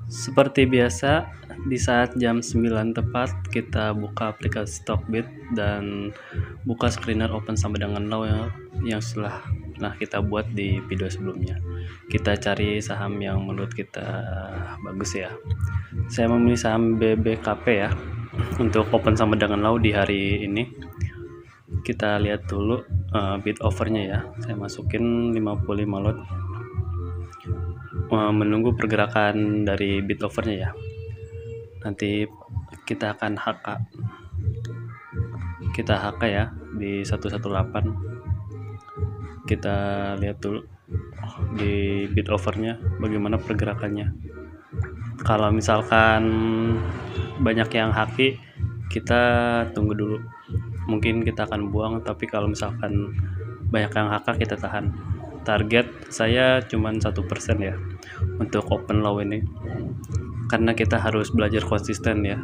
Seperti biasa, di saat jam 9 tepat kita buka aplikasi Stockbit dan buka screener open sampai dengan low yang setelah pernah kita buat di video sebelumnya. Kita cari saham yang menurut kita bagus ya. Saya memilih saham BBKP ya untuk open sampai dengan low di hari ini. Kita lihat dulu bid overnya ya. Saya masukin 55 lot. Menunggu pergerakan dari bid overnya ya. Nanti kita akan HK ya di 118. Kita lihat dulu di bid overnya bagaimana pergerakannya. Kalau misalkan banyak yang haki, kita tunggu dulu, mungkin kita akan buang. Tapi kalau misalkan banyak yang HK, kita tahan. Target saya cuma 1% ya untuk open low ini, karena kita harus belajar konsisten ya.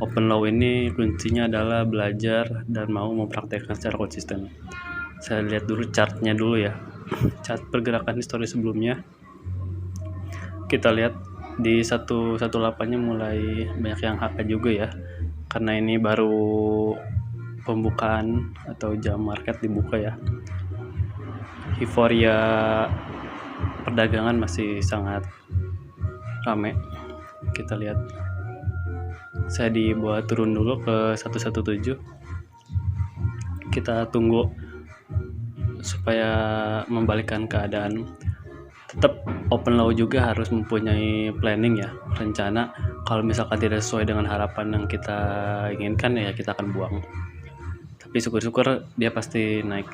Open low ini kuncinya adalah belajar dan mau mempraktekkan secara konsisten. Saya lihat dulu chartnya dulu ya, chart pergerakan histori sebelumnya. Kita lihat di 118-nya mulai banyak yang HK juga ya, karena ini baru pembukaan atau jam market dibuka ya. Euforia perdagangan masih sangat ramai. Kita lihat, saya dibawa turun dulu ke 117. Kita tunggu supaya membalikkan keadaan. Tetap open low juga harus mempunyai planning ya, rencana. Kalau misalkan tidak sesuai dengan harapan yang kita inginkan ya kita akan buang. Tapi syukur-syukur dia pasti naik.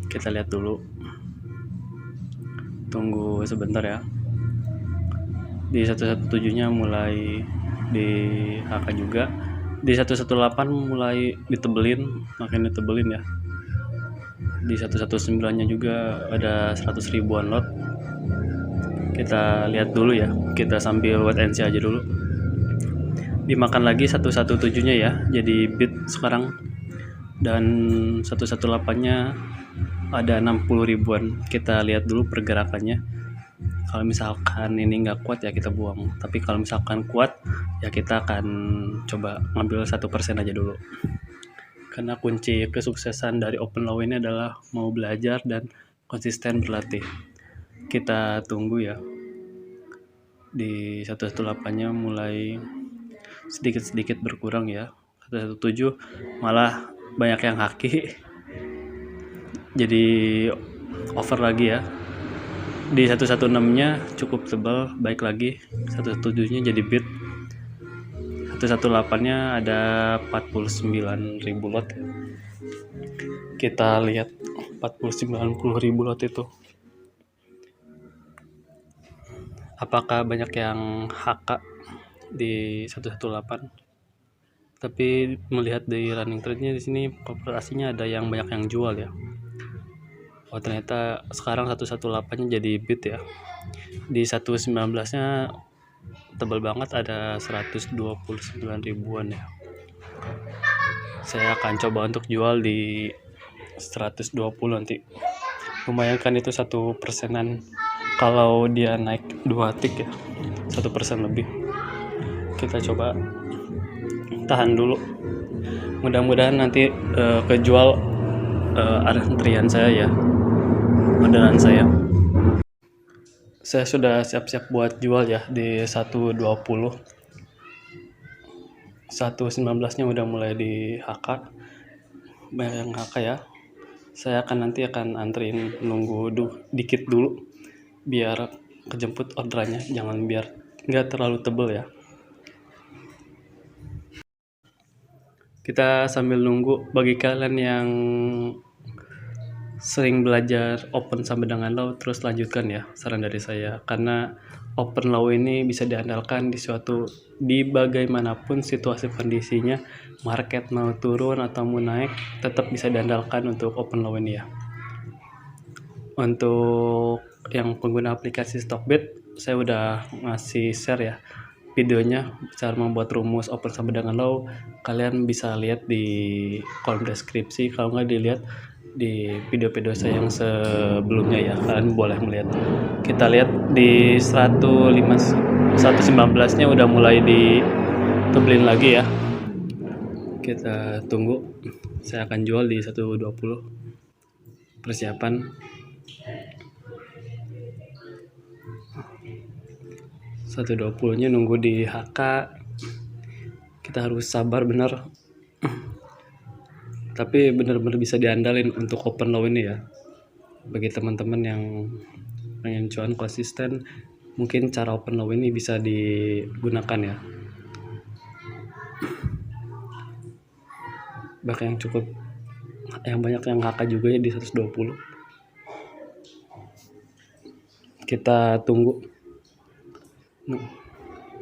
Kita lihat dulu, tunggu sebentar ya. Di 117-nya mulai di HK juga. Di 118 mulai ditebelin, makin ditebelin ya. Di 119-nya juga ada 100 ribuan lot. Kita lihat dulu ya, kita sambil wait and see aja dulu. Dimakan lagi 117-nya ya, jadi bid sekarang. Dan 118-nya ada 60 ribuan. Kita lihat dulu pergerakannya. Kalau misalkan ini nggak kuat ya kita buang. Tapi kalau misalkan kuat ya kita akan coba ngambil 1% aja dulu. Karena kunci kesuksesan dari open low ini adalah mau belajar dan konsisten berlatih. Kita tunggu ya. Di 118-nya mulai sedikit-sedikit berkurang ya. 117 malah banyak yang haki. Jadi over lagi ya. Di 116-nya cukup tebal, baik lagi. 117-nya jadi bid. 118-nya ada 49 ribu lot. Kita lihat 49 ribu lot itu. Apakah banyak yang HK di 118? Tapi melihat dari running trade-nya di sini korporasinya ada yang banyak yang jual ya. Oh ternyata sekarang 118-nya jadi bid ya. Di 119-nya tebal banget, ada 129 ribuan ya. Saya akan coba untuk jual di 120 nanti. Lumayan kan itu 1%-an. Kalau dia naik 2 tick ya, 1% lebih. Kita coba tahan dulu. Mudah-mudahan nanti kejual antrian saya ya, orderan saya. Saya sudah siap-siap buat jual ya di 120. 119-nya udah mulai di HK. Banyak yang HK ya. Saya nanti akan anterin, nunggu dikit dulu biar kejemput orderannya, jangan biar nggak terlalu tebel ya. Kita sambil nunggu, bagi kalian yang sering belajar open sampai dengan low, terus lanjutkan ya, saran dari saya. Karena open low ini bisa diandalkan di bagaimanapun situasi kondisinya, market mau turun atau mau naik, tetap bisa diandalkan untuk open low ini ya. Untuk yang pengguna aplikasi Stockbit, saya udah ngasih share ya videonya, cara membuat rumus open sampai dengan low. Kalian bisa lihat di kolom deskripsi, kalau nggak dilihat di video-video saya yang sebelumnya ya, kalian boleh melihat. Kita lihat di 119 nya udah mulai ditebelin lagi ya. Kita tunggu, saya akan jual di 120. Persiapan. nya nunggu di HK. Kita harus sabar bener. Tapi bener-bener bisa diandalin untuk open low ini ya. Bagi teman-teman yang pengen cuan konsisten, mungkin cara open low ini bisa digunakan ya. Bahkan yang banyak yang HK juga ya di 120. Kita tunggu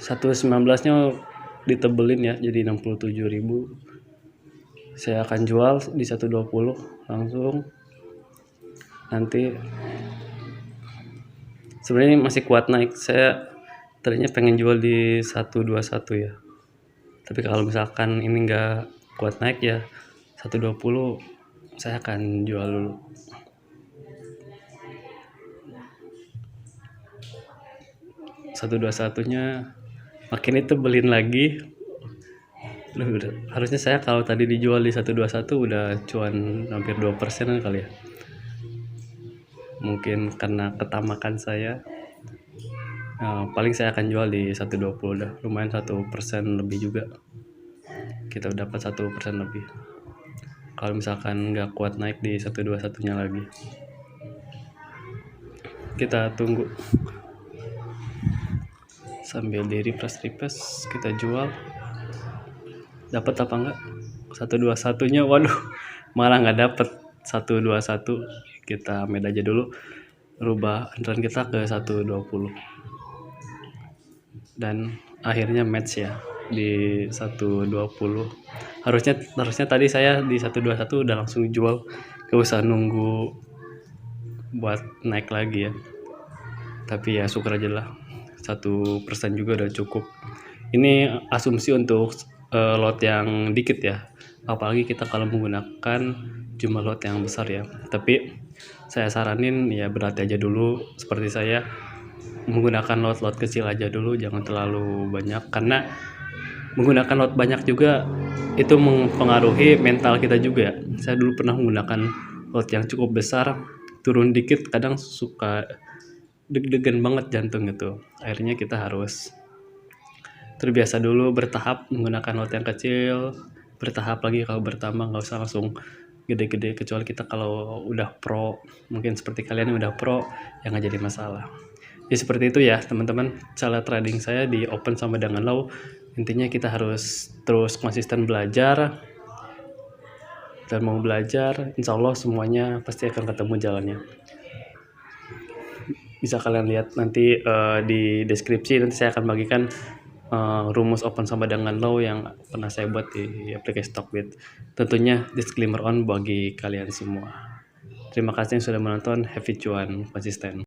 119 nya ditebelin ya, jadi 67.000. Saya akan jual di 120 langsung. Nanti sebenarnya masih kuat naik, saya tadinya pengen jual di 121 ya, tapi kalau misalkan ini nggak kuat naik ya 120, saya akan jual dulu. nya makin itu beliin lagi. Harusnya saya kalau tadi dijual di 121 udah cuan hampir 2% kali ya. Mungkin karena ketamakan saya, paling saya akan jual di 120 dah, lumayan 1% lebih juga. Kita dapat 1% lebih. Kalau misalkan nggak kuat naik di 121 nya lagi. Kita tunggu sambil di refresh kita jual. Dapat apa enggak? 121 nya waduh, malah nggak dapet 121. Kita med aja dulu, rubah antrean kita ke 120 dan akhirnya match ya di 120. Harusnya tadi saya di 121 udah langsung jual, gak usah nunggu buat naik lagi ya. Tapi ya syukur aja lah, 1% juga udah cukup. Ini asumsi untuk lot yang dikit ya, apalagi kita kalau menggunakan jumlah lot yang besar ya. Tapi saya saranin ya berhati aja dulu, seperti saya menggunakan lot kecil aja dulu, jangan terlalu banyak, karena menggunakan lot banyak juga itu mempengaruhi mental kita juga ya. Saya dulu pernah menggunakan lot yang cukup besar, turun dikit kadang suka deg-degan banget jantung gitu. Akhirnya kita harus terbiasa dulu, bertahap menggunakan lot yang kecil, bertahap lagi kalau bertambah, nggak usah langsung gede-gede, kecuali kita kalau udah pro, mungkin seperti kalian yang udah pro, yang nggak jadi masalah. Jadi seperti itu ya teman-teman, cara trading saya di open sama dengan low. Intinya kita harus terus konsisten belajar, dan mau belajar, insya Allah semuanya pasti akan ketemu jalannya. Bisa kalian lihat nanti di deskripsi, nanti saya akan bagikan rumus open sama dengan low yang pernah saya buat di aplikasi Stockbit. Tentunya disclaimer on bagi kalian semua. Terima kasih yang sudah menonton. Happy cuan konsisten.